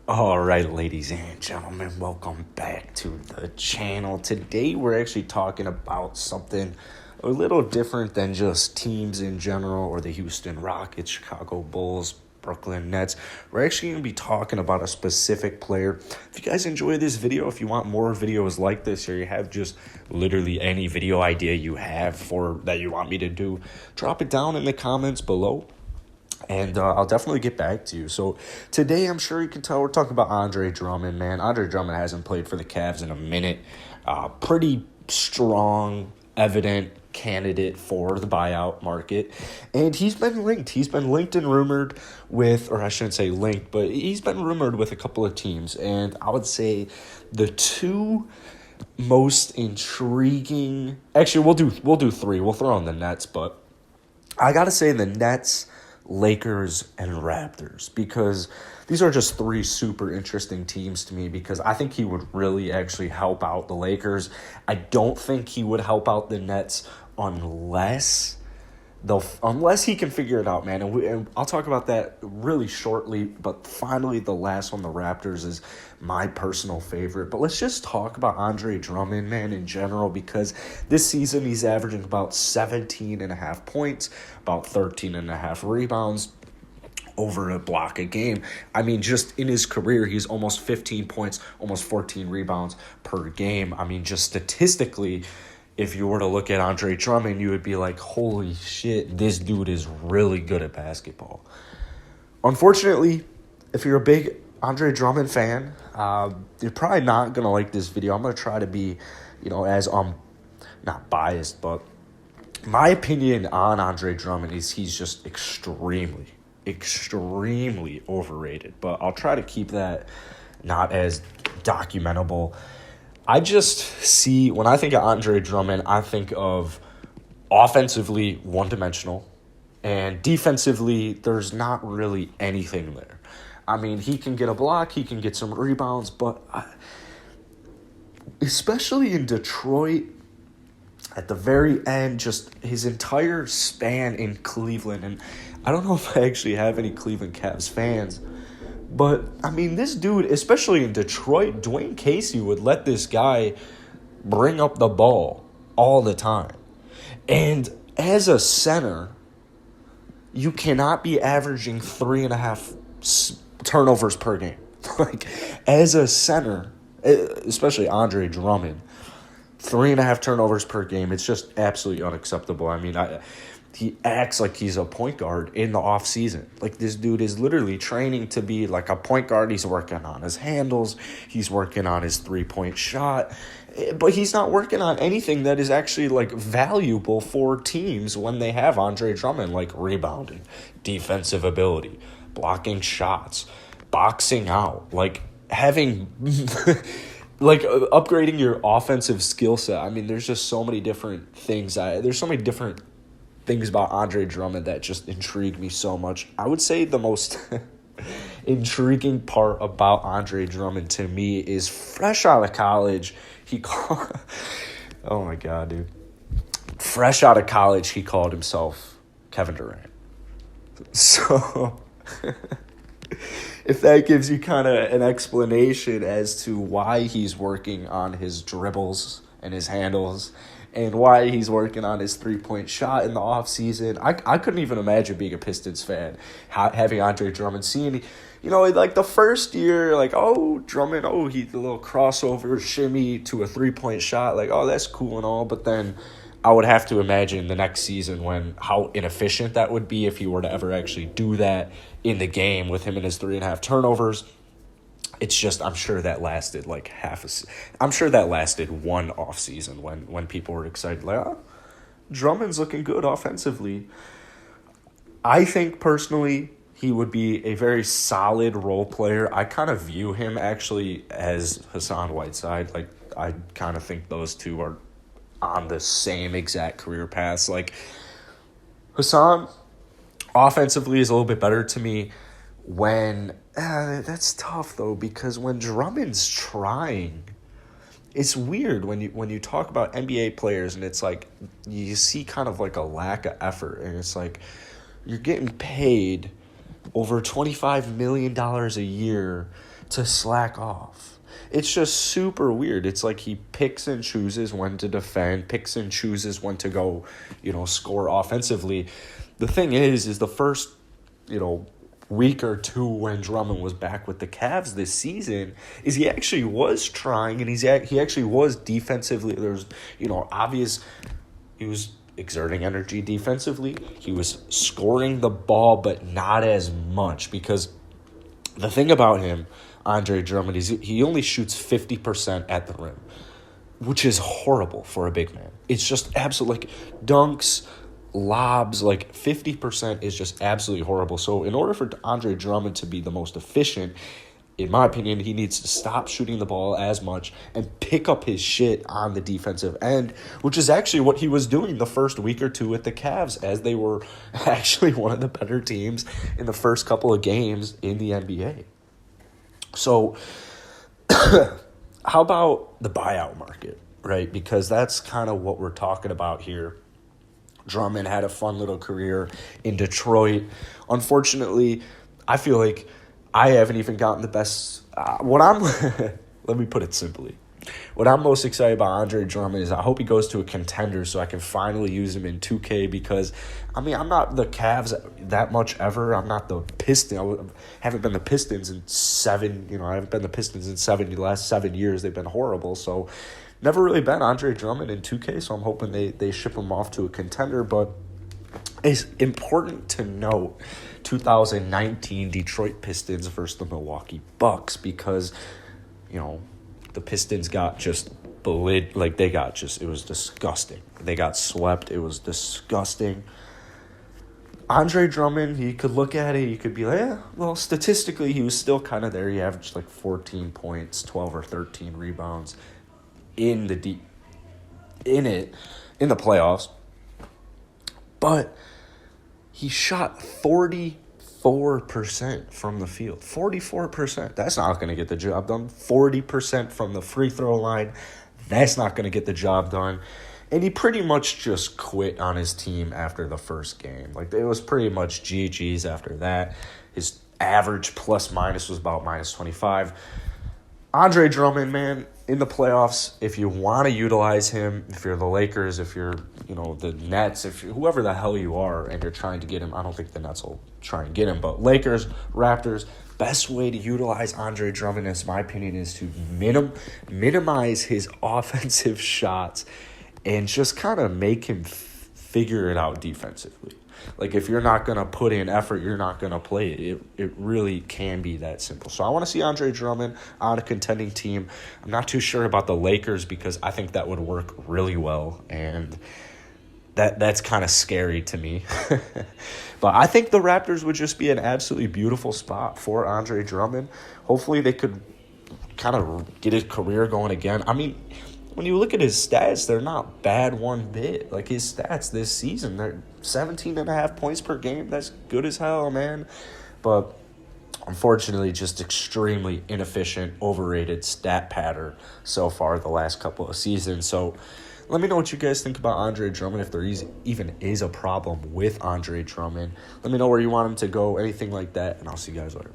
All right, ladies and gentlemen, welcome back to the channel. Today, we're actually talking about something a little different than just teams in general or the Houston Rockets, Chicago Bulls, Brooklyn Nets. We're actually going to be talking about a specific player. If you guys enjoy this video, if you want more videos like this, or you have just literally any video idea you have for that you want me to do, drop it down in the comments below. And I'll definitely get back to you. So today, I'm sure you can tell we're talking about Andre Drummond, man. Andre Drummond hasn't played for the Cavs in a minute. Pretty strong, evident candidate for the buyout market. And he's been linked. He's been linked and rumored with, or I shouldn't say linked, but he's been rumored with a couple of teams. And I would say the two most intriguing... Actually, we'll do three. We'll throw in the Nets, but I got to say the Nets, Lakers, and Raptors, because these are just three super interesting teams to me, because I think he would really actually help out the Lakers. I don't think he would help out the Nets unless he can figure it out, man. And I'll talk about that really shortly. But finally, the last one, the Raptors, is my personal favorite. But let's just talk about Andre Drummond, man, in general, because this season he's averaging about 17.5 points, about 13.5 rebounds, over a block a game. I mean, just in his career, he's almost 15 points, almost 14 rebounds per game. I mean, just statistically, if you were to look at Andre Drummond, you would be like, holy shit, this dude is really good at basketball. Unfortunately, if you're a big Andre Drummond fan, you're probably not going to like this video. I'm going to try to be, as not biased, but my opinion on Andre Drummond is he's just extremely overrated. But I'll try to keep that not as documentable. I just see, when I think of Andre Drummond, I think of offensively one-dimensional, and defensively there's not really anything there. I mean, he can get a block, he can get some rebounds, but especially in Detroit, at the very end, just his entire span in Cleveland, and I don't know if I actually have any Cleveland Cavs fans, but, I mean, this dude, especially in Detroit, Dwayne Casey would let this guy bring up the ball all the time. And as a center, you cannot be averaging 3.5 turnovers per game. Like, as a center, especially Andre Drummond, 3.5 turnovers per game, it's just absolutely unacceptable. I mean, he acts like he's a point guard in the off season. Like, this dude is literally training to be like a point guard. He's working on his handles. He's working on his 3-point shot. But he's not working on anything that is actually, like, valuable for teams when they have Andre Drummond, like rebounding, defensive ability, blocking shots, boxing out, like having... like, upgrading your offensive skill set. I mean, there's just so many different things. There's so many different things about Andre Drummond that just intrigue me so much. I would say the most intriguing part about Andre Drummond to me is fresh out of college, oh my God, dude. Fresh out of college, he called himself Kevin Durant. So, if that gives you kind of an explanation as to why he's working on his dribbles and his handles, and why he's working on his 3-point shot in the offseason. I couldn't even imagine being a Pistons fan, having Andre Drummond, seeing, like the first year, like, oh, Drummond, oh, he's a little crossover shimmy to a 3-point shot, like, oh, that's cool and all, but then I would have to imagine the next season how inefficient that would be if he were to ever actually do that in the game with him and his 3.5 turnovers. It's just, I'm sure that lasted like I'm sure that lasted one off season when people were excited, like, oh, Drummond's looking good offensively. I think personally he would be a very solid role player. I kind of view him actually as Hassan Whiteside. Like, I kind of think those two are on the same exact career paths. Like, Hassan offensively is a little bit better to me. When that's tough though, because when Drummond's trying, it's weird when you talk about NBA players, and it's like you see kind of like a lack of effort, and it's like you're getting paid over $25 million a year to slack off. It's just super weird. It's like he picks and chooses when to defend, picks and chooses when to go, score offensively. The thing is the first, week or two when Drummond was back with the Cavs this season is he actually was trying, and he actually was defensively. There's, obvious, he was exerting energy defensively. He was scoring the ball, but not as much, because the thing about him, Andre Drummond, is he only shoots 50% at the rim, which is horrible for a big man. It's just absolute, dunks, lobs, 50% is just absolutely horrible. So in order for Andre Drummond to be the most efficient, in my opinion, he needs to stop shooting the ball as much and pick up his shit on the defensive end, which is actually what he was doing the first week or two with the Cavs, as they were actually one of the better teams in the first couple of games in the NBA. So how about the buyout market, right? Because that's kind of what we're talking about here. Drummond had a fun little career in Detroit. Unfortunately, I feel like I haven't even gotten the best. Let me put it simply. What I'm most excited about Andre Drummond is I hope he goes to a contender so I can finally use him in 2K, because, I'm not the Cavs that much ever. I'm not the Pistons. I haven't been the Pistons in I haven't been the Pistons in the last 7 years. They've been horrible. So never really been Andre Drummond in 2K, so I'm hoping they ship him off to a contender. But it's important to note 2019 Detroit Pistons versus the Milwaukee Bucks, because, the Pistons got just it was disgusting. They got swept. It was disgusting. Andre Drummond, you could look at it, you could be like, statistically, he was still kind of there. He averaged 14 points, 12 or 13 rebounds in the playoffs. But he shot 44% from the field. 44%. That's not going to get the job done. 40% from the free throw line. That's not going to get the job done. And he pretty much just quit on his team after the first game. It was pretty much GG's after that. His average plus minus was about minus 25. Andre Drummond, man, in the playoffs, if you want to utilize him, if you're the Lakers, if you're, the Nets, if you're whoever the hell you are and you're trying to get him, I don't think the Nets will try and get him, but Lakers, Raptors, best way to utilize Andre Drummond, in my opinion, is to minimize his offensive shots and just kind of make him figure it out defensively. If you're not going to put in effort, you're not going to play it. It really can be that simple. So I want to see Andre Drummond on a contending team. I'm not too sure about the Lakers, because I think that would work really well, and that's kind of scary to me. But I think the Raptors would just be an absolutely beautiful spot for Andre Drummond. Hopefully they could kind of get his career going again. When you look at his stats, they're not bad one bit. His stats this season, they're 17.5 points per game. That's good as hell, man. But unfortunately, just extremely inefficient, overrated stat pattern so far the last couple of seasons. So let me know what you guys think about Andre Drummond, if there even is a problem with Andre Drummond. Let me know where you want him to go, anything like that, and I'll see you guys later.